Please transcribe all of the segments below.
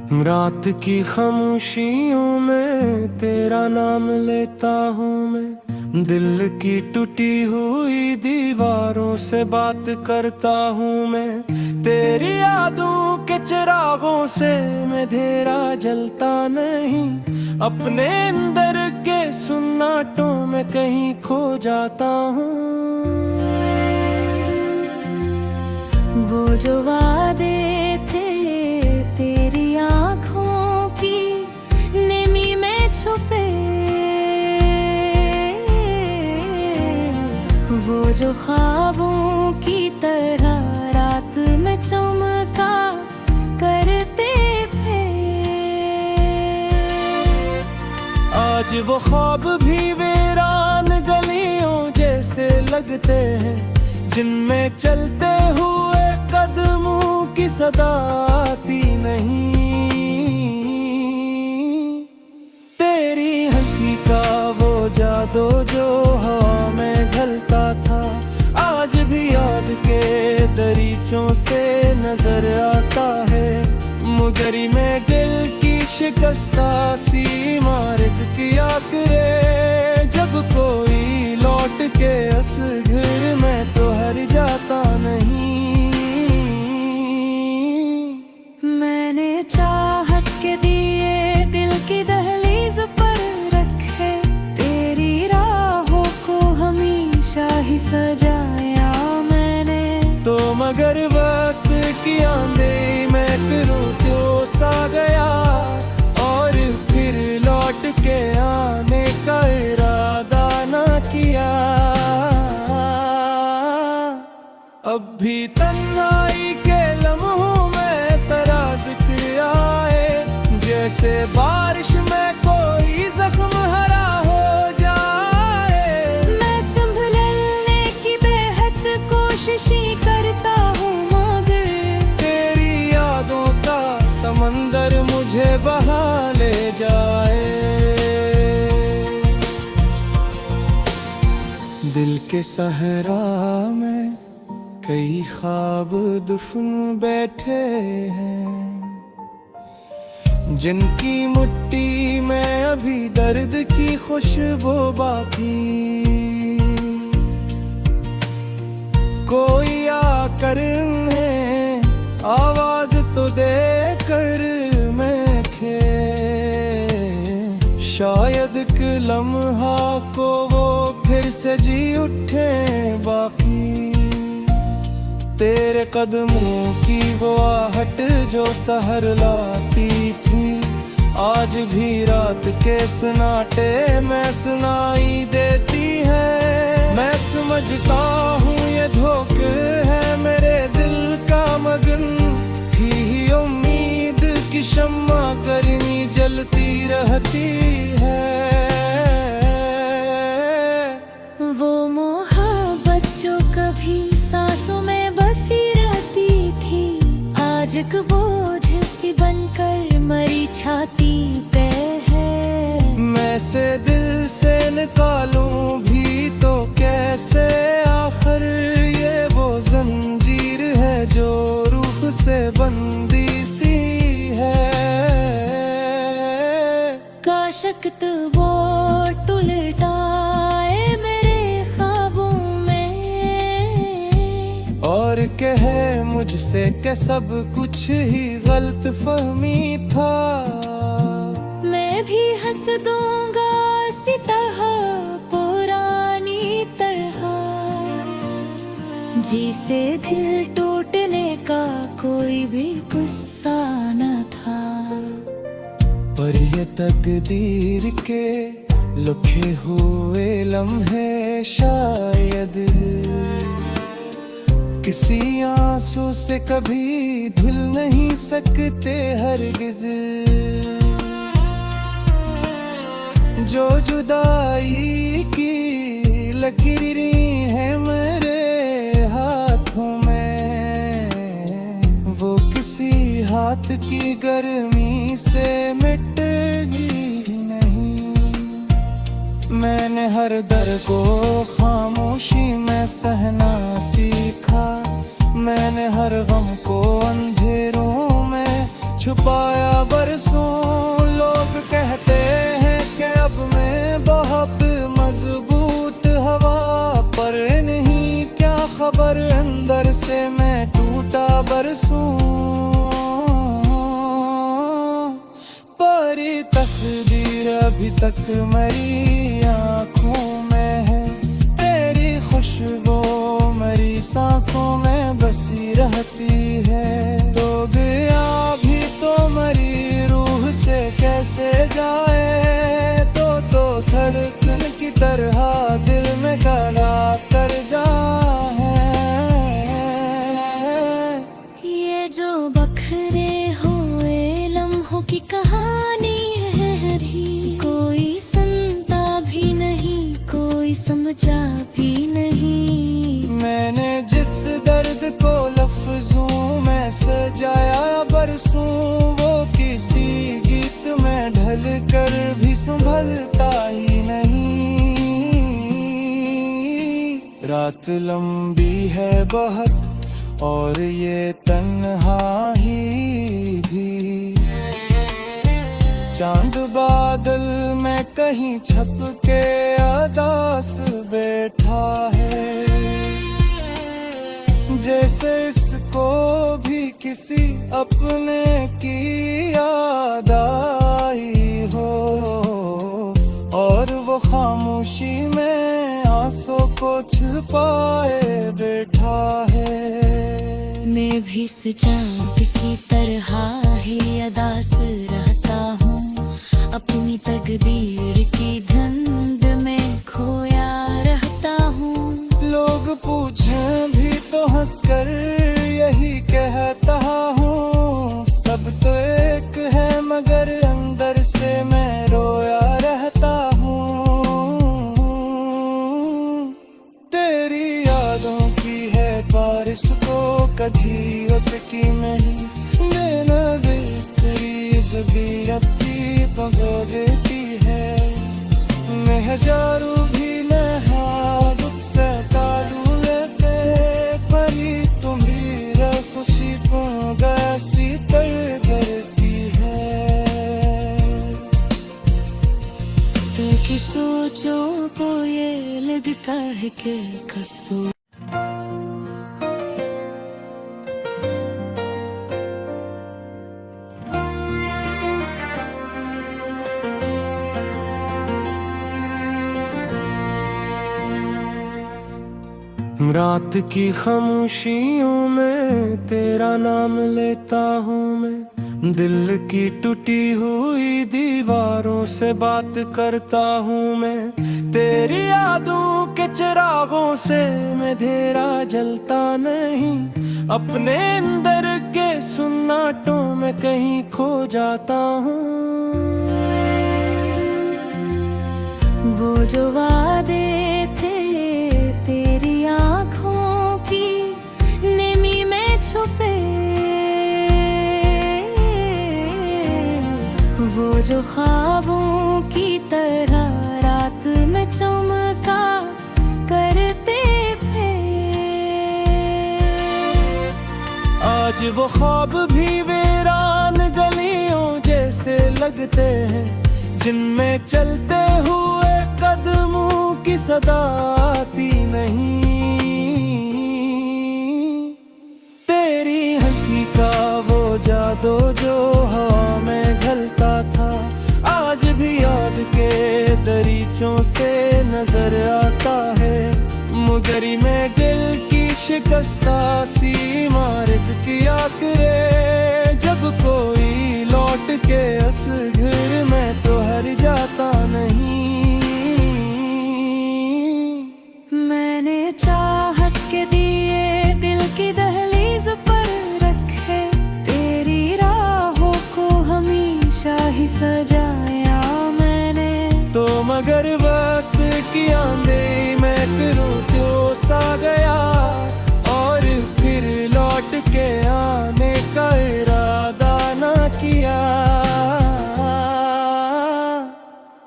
रात की खामोशियों में तेरा नाम लेता हूँ मैं, दिल की टूटी हुई दीवारों से बात करता हूँ मैं। तेरी यादों के चिरागों से मैं अंधेरा जलता नहीं, अपने अंदर के सुन्नाटों में कहीं खो जाता हूँ। वो जो वादे थे तेरी आँखों की नेमी में छुपे, वो जो ख्वाबों की तरह रात में चमका करते थे। आज वो ख्वाब भी वीरान गलियों जैसे लगते हैं, जिनमें चलते हुए कदमों की सदा आती नहीं। तेरी हंसी का वो जादू जो हवा में ढलता था, आज भी याद के दरीचों से नजर आता है। मुगरी में दिल की शिकस्ता सी इमारत किया करे, जब कोई लौट के असगर में तो हर जाता नहीं। मैंने चाहत के दिए दिल की दहलीज पर रखे, तेरी राहों को हमेशा ही सजाया मैंने। तो मगर वक्त की आंधी मैं करूं तो सा गया, और फिर लौट के आने का इरादा न किया। अब भी तन्हाई के लम्हों में तेरा जिक्र आए, जैसे बारिश में कोई जख्म हरा हो जाए। मैं संभलने की बेहद कोशिश ही करता हूँ, मगर तेरी यादों का समंदर मुझे बहा ले जाए। दिल के सहरा में कई ख्वाब दफन बैठे हैं, जिनकी मिट्टी में अभी दर्द की खुशबू बाकी। कोई आकर उन्हें आवाज तो दे कर मैं खे, शायद एक लम्हा को वो फिर से जी उठे बाकी। तेरे कदमों की वो आहट जो सहर लाती थी, आज भी रात के सन्नाटे में सुनाई देती है। मैं समझता हूँ ये धोखे है मेरे दिल का मगन, थी उम्मीद की शम्मा करनी जलती रहती है। वो मोहब्बत जो कभी सांसों में बसी रहती थी, आज एक बोझ सी बनकर मरी छाती पे है। मैं से दिल से निकालूं भी तो कैसे, आखिर ये वो जंजीर है जो रूह से बंदी सी है। काशक वो उलटाए मेरे ख्वाबों में, और कहे मुझसे कि सब कुछ ही गलत फहमी था। मैं भी हंस दूंगा इसी तरह पुरानी तरह, जिसे दिल टूटने का कोई भी गुस्सा न था। पर ये तकदीर के लिखे हुए लम्हे शायद किसी आंसू से कभी धुल नहीं सकते हरगिज। जो जुदाई की लकीरें हैं मेरे हाथों में, वो किसी हाथ की गर्मी से मिटेगी नहीं। मैंने हर दर्द को खामोशी में सहना सीखा, मैंने हर गम को अंधेरों में छुपाया बरसों। लोग कहते हैं कि अब मैं बहुत मजबूत हवा, पर नहीं क्या खबर अंदर से मैं टूटा बरसूं। पर तकदीर अभी तक मेरी आँखों में है, तेरी खुशबू मेरी सांसों में बसी रहती है। तो गया भी तो मेरी रूह से कैसे जाए, तो धड़कन की तरह दिल में गला कर जाए। ये जो बखरे हुए लम्हों की कहानी है री, कोई सुनता भी नहीं, कोई समझा भी नहीं। मैंने जिस दर्द को लफ्जों में सजाया बरसों, वो किसी गीत में ढल कर भी संभलता ही नहीं। रात लंबी है बहुत और ये तन्हाई भी, चांद बादल में कहीं छप के अदास बैठा है। जैसे इसको भी किसी अपने की याद आई हो, और वो खामोशी में आंसू को छुपाए बैठा है। मैं भी चांद की तरह ही अदास रहता हूँ, अपनी तकदीर की धुंध में खोया रहता हूँ। लोग पूछें भी तो हंसकर यही कहता हूँ, सब तो एक है मगर अंदर से मैं रोया रहता हूँ। तेरी यादों की है बारिश को कभी अटकी नहीं, देना बेहतरी जबी अपनी पगो देती है। मैं हजारों भी नहा दुख से तालू लेते, परी तुम भी खुशी को गैसी कर करती है। तो की सोचों को ये लगता है कि कसूर। रात की खामोशियों में तेरा नाम लेता हूँ मैं, दिल की टूटी हुई दीवारों से बात करता हूँ मैं। तेरी यादों के चिरागों से मैं अंधेरा जलता नहीं, अपने अंदर के सुन्नाटों में कहीं खो जाता हूँ। वो जो वादे थे तेरी आँखों की नेमी में छुपे, वो जो ख्वाबों की तरह रात में चमका करते थे। आज वो ख्वाब भी वीरान गलियों जैसे लगते हैं, जिनमें चलते हुए कदमों की सदा आती नहीं। तेरी हंसी का वो जादू जो हवा में घलता था, आज भी याद के दरीचों से नजर आता है। मुगरी में दिल की शिकस्ता सी इमारत किया करे, जब कोई लौट के उस घर में तो हर जाता नहीं। मैंने चाहत के दिए दिल की दहलीज पर रखे, तेरी राहों को हमेशा ही सजाया मैंने। तो मगर वक्त की आंधी मैं करूँ तो सा गया, और फिर लौट के आने का इरादा न किया।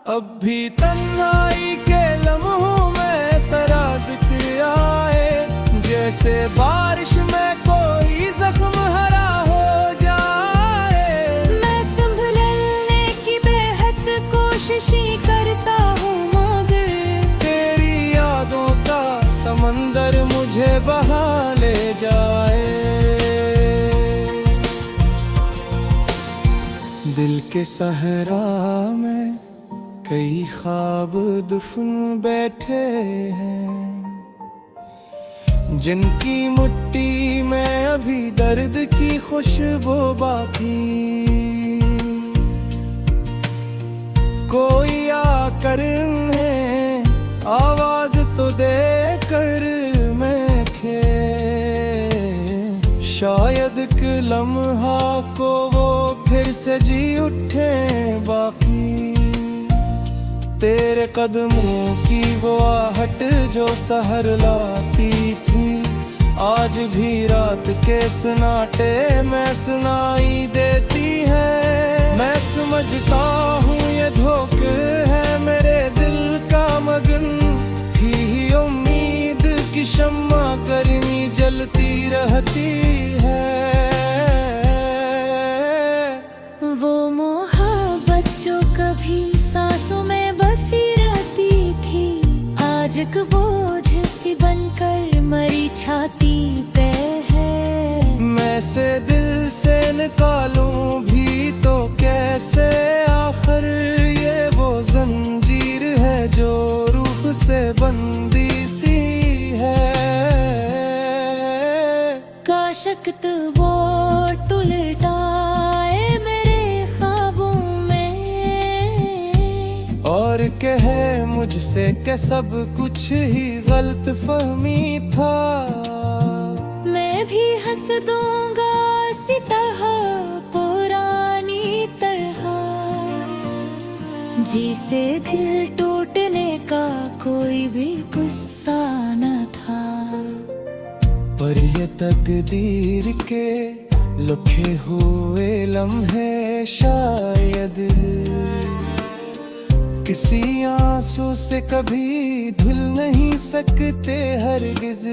अब भी तन्हाई के लम्हों में तराज आए, जैसे बारिश में कोई जख्म हरा हो जाए। दिल के सहरा में कई ख्वाब दफन बैठे हैं, जिनकी मुट्ठी में अभी दर्द की खुशबू बाकी। कोई आकर है आवाज तो दे कर मैं खे, शायद कि लम्हा को वो फिर से जी उठे बाकी। तेरे कदमों की वो आहट जो सहर लाती थी, आज भी रात के सन्नाटे में सुनाई देती है। मैं समझता हूँ ये धोखे है मेरे दिल का मगन, थी ही उम्मीद की शम्मा गर्मी जलती रहती है। वो मोहब्बत जो कभी सांसों में बसी रहती थी, आज एक बोझ सी बनकर मरी छाती पे है। मैं से दिल से निकालूं भी तो कैसे, आखिर ये वो जंजीर है जो रूह से बंदी सी है। काशक वो उलटाए मेरे ख्वाबों में, और कहे मुझसे कि सब कुछ ही गलत फहमी था। मैं भी हंस दूंगा इसी तरह पुरानी तरह, जिसे दिल टूटने का कोई भी गुस्सा न था। पर ये तकदीर के लिखे हुए लम्हे शायद किसी आंसू से कभी धुल नहीं सकते हरगिज।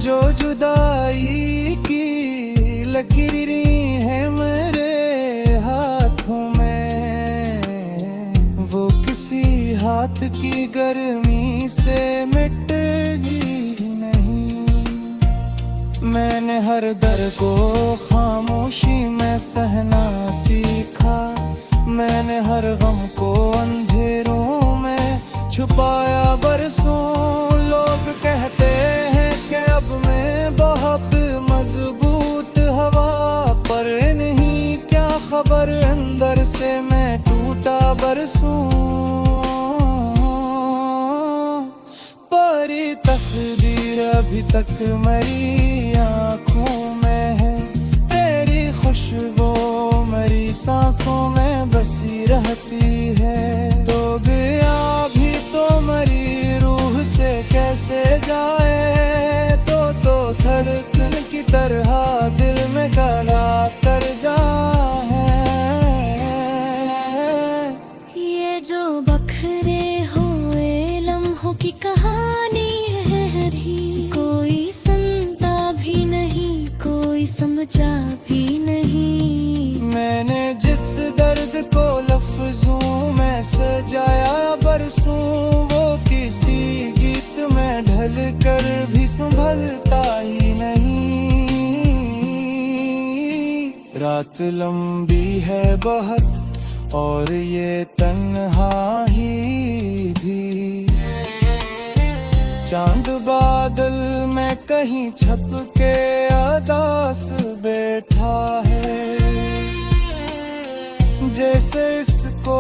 जो जुदाई की लकीरें हैं मेरे हाथों में, वो किसी हाथ की गर्मी से मिटेगी नहीं। मैंने हर दर्द को खामोशी में सहना सीखा, मैंने हर गम को अंधेरों में छुपाया बरसों। लोग कहते हैं कि अब मैं बहुत मजबूत हवा पर नहीं, क्या खबर अंदर से मैं टूटा बरसूं। पर तकदीर अभी तक मेरी आँखों में है, तेरी खुशबू मेरी सांसों में बसी रहती है। तो गया भी तो मेरी रूह से कैसे जाए, तो धड़कन की तरह दिल में गला कर जाए। ये जो बखरे हुए लम्हों की कहानी है री, कोई सुनता भी नहीं कोई समझा भी नहीं। मैंने जिस दर्द को लफ्जों में सजाया बरसों, वो किसी गीत में ढल कर भी संभलता ही नहीं। रात लंबी है बहुत और ये तन्हाई भी, चांद बादल में कहीं छप के अदास बैठा है। जैसे इसको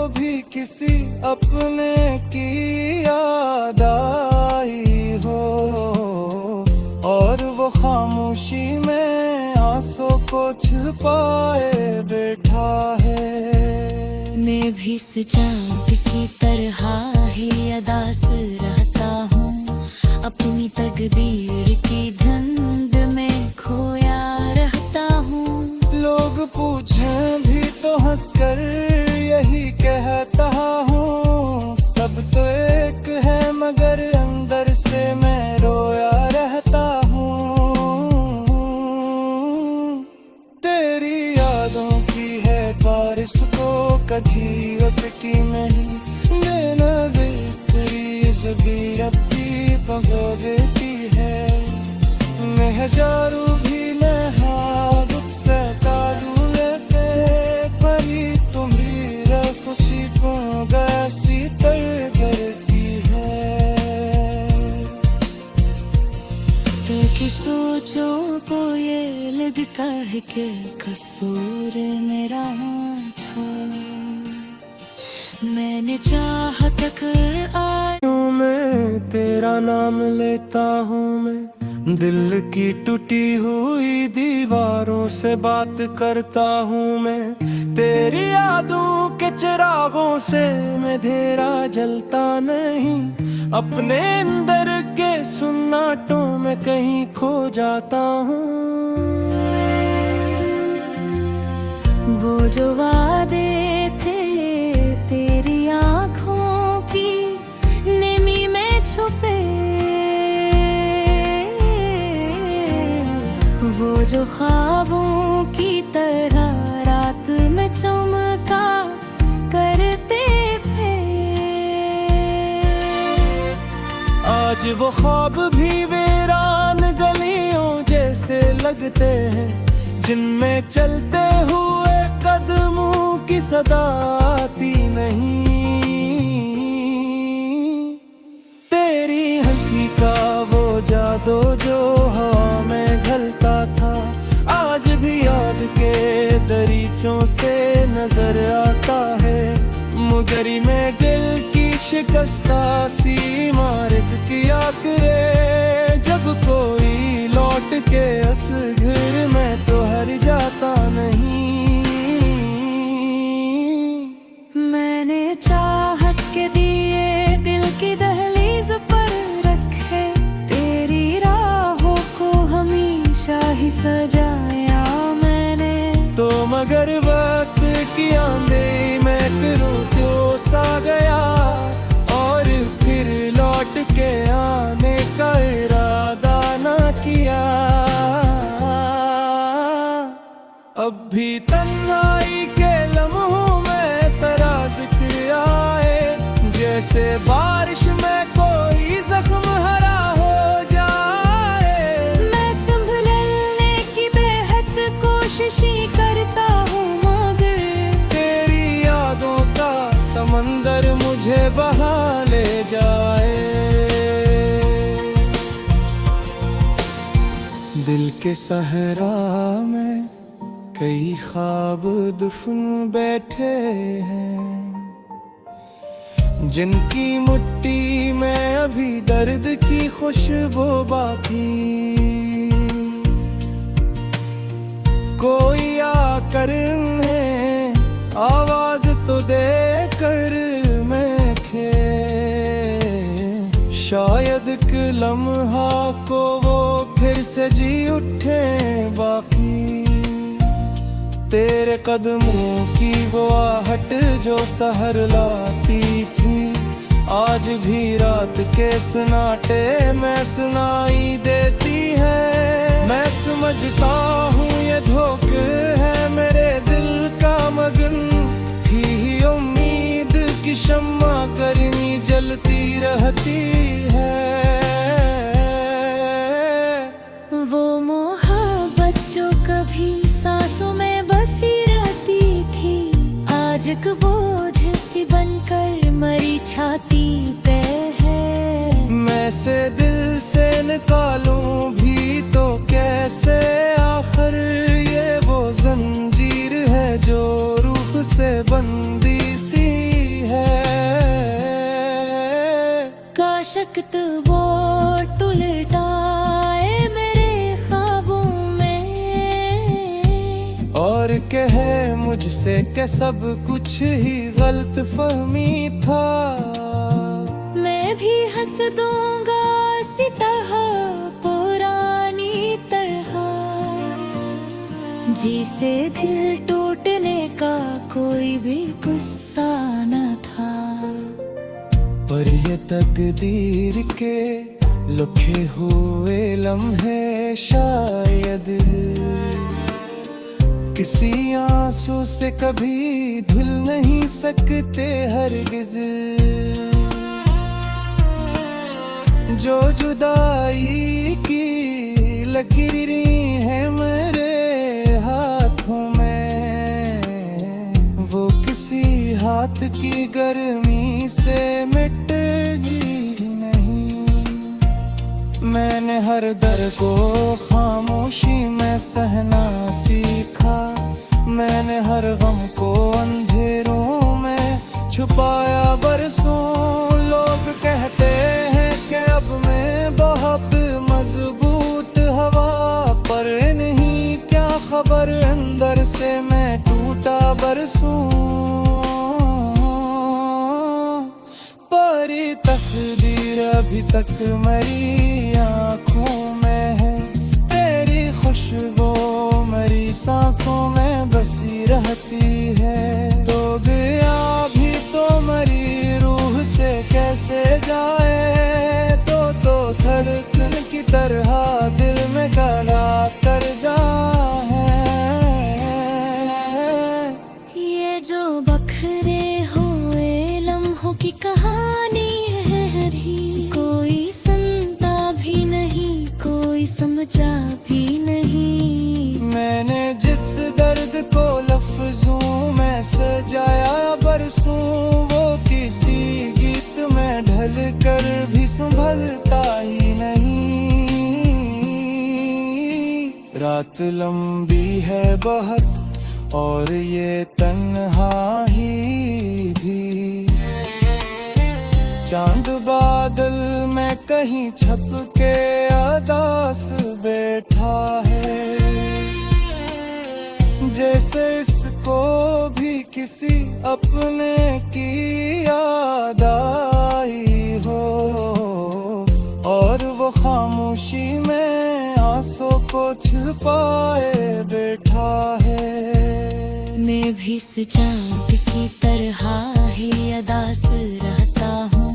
भी किसी अपने की याद आई हो, और वो खामोशी में आंसू को छुपाए बैठा है। मैं भी सजाद की तरह ही अदास रहता हूँ, अपनी तकदीर की धुंध में खोया रहता हूँ। लोग पूछें भी तो हंसकर यही कहता हूँ, सब तो एक है मगर अंदर से मैं रोया रहता हूँ। तेरी यादों की है बारिश को कभी रटती नहीं, देना बेहतरी जबी अपनी पगो देती है। मैं हजारों भी नहा के कसूर मेरा था। मैंने चाहा तक मैं तेरा नाम लेता हूँ, मैं दिल की टूटी हुई दीवारों से बात करता हूँ। मैं तेरी यादों के चिरागों से अंधेरा जलता नहीं, अपने अंदर के सुन्नाटों में कहीं खो जाता हूँ। वो जो वादे थे तेरी आँखों की नेमी में छुपे, वो जो ख्वाबों की तरह रात में चमका करते थे, आज वो ख्वाब भी वीरान गलियों जैसे लगते हैं, जिनमें चलते हुए कदमों की सदा आती नहीं। तेरी हंसी का वो जादू जो हवा में घलता था, आज भी याद के दरीचों से नजर आता है। मुगरी में दिल की शिकस्ता सी इमारत किया करे, जब कोई लौट के उस घर में तो हर जाता नहीं। मैंने चाहत के दिए दिल की दहलीज पर रखे, तेरी राहों को हमेशा ही सजाया मैंने। तो मगर वक्त की आंधी मैं करूं तो सा गया, और फिर लौट के आने का इरादा न किया। अब भी तन्हाई के लम्हों में तेरा जिक्र आए, जैसे बारिश में कोई जख्म हरा हो जाए। मैं संभलने की बेहद कोशिश करता हूँ, मगर तेरी यादों का समंदर मुझे बहा ले जाए। दिल के सहरा में कई ख्वाब दफन बैठे हैं, जिनकी मुट्ठी में अभी दर्द की खुशबू बाकी। कोई आकर उन्हें आवाज तो दे कर मैं खे, शायद एक लम्हा को वो फिर से जी उठे बाकी। तेरे कदमों की वो आहट जो सहर लाती थी, आज भी रात के सन्नाटे में सुनाई देती है। मैं समझता हूँ ये धोखे है मेरे दिल का मगन, थी उम्मीद की शम्मा करनी जलती रहती है। वो मोहब्बत जो कभी सांसों में बसी रहती थी, आज एक बोझ सी बनकर मरी छाती पे है। मैं से दिल से निकालूं भी तो कैसे, आखिर ये वो जंजीर है जो रूह से बंदी सी है। काशक वो उलटाए मेरे ख्वाबों में, और कहे मुझसे कि सब कुछ ही गलत फहमी था। मैं भी हंस दूंगा इसी तरह पुरानी तरह, जिसे दिल टूटने का कोई भी गुस्सा न था। पर ये तकदीर के लिखे हुए लम्हे शायद किसी आंसू से कभी धुल नहीं सकते हरगिज। जो जुदाई की लकीरें हैं मेरे हाथों में, वो किसी हाथ की गर्मी से मिटेगी नहीं। मैंने हर दर को खामोशी में मैं सहना सीखा। मैंने हर गम को अंधेरों में छुपाया बरसों। लोग कहते हैं कि अब मैं बहुत मजबूत हवा, पर नहीं क्या खबर अंदर से मैं टूटा बरसूं। परी तकदीर अभी तक मेरी आँखों में है, तेरी खुशबू मेरी सांसों में बसी रहती है। तो गया भी तो मेरी रूह से कैसे जाए, तो धड़कन की तरह दिल में गला कर जा है। ये जो बखरे हुए लम्हों की कहानी है री, कोई सुनता भी नहीं, कोई समझा भी नहीं। मैंने जिस दर्द को लफ्जों में सजाया बरसों, वो किसी गीत में ढल कर भी संभलता ही नहीं। रात लंबी है बहुत और ये तन्हाई भी, चांद बादल में कहीं छप के अदास बैठा है। जैसे इसको भी किसी अपने की याद आई हो, और वो खामोशी में आंसू को छिपाए बैठा है। मैं भी चांद की तरह ही अदास रहता हूँ,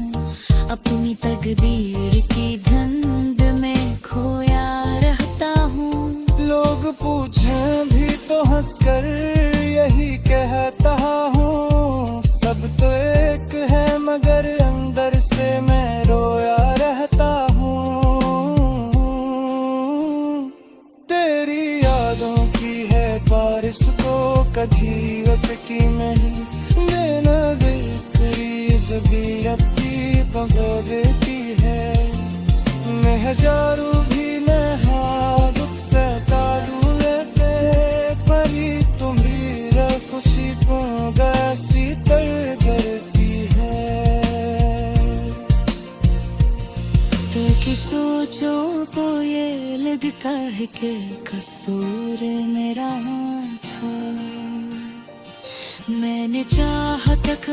अपनी तकदीर की धुंध में खोया रहता हूँ। लोग पूछें भी तो हंसकर यही कहता हूँ, सब तो एक है मगर अंदर से मैं रोया रहता हूँ। तेरी यादों की है बारिश को कभी अटकी नहीं, देना बेकरी जबी अपनी पगो देती है। मैं हजारों भी नहा दुख से तालू लेते, परी तुम्ही खुशी को गैसी तर करती है। तो कि सोचों को ये लगता है कि कसूर मेरा था, मैंने चाहा तक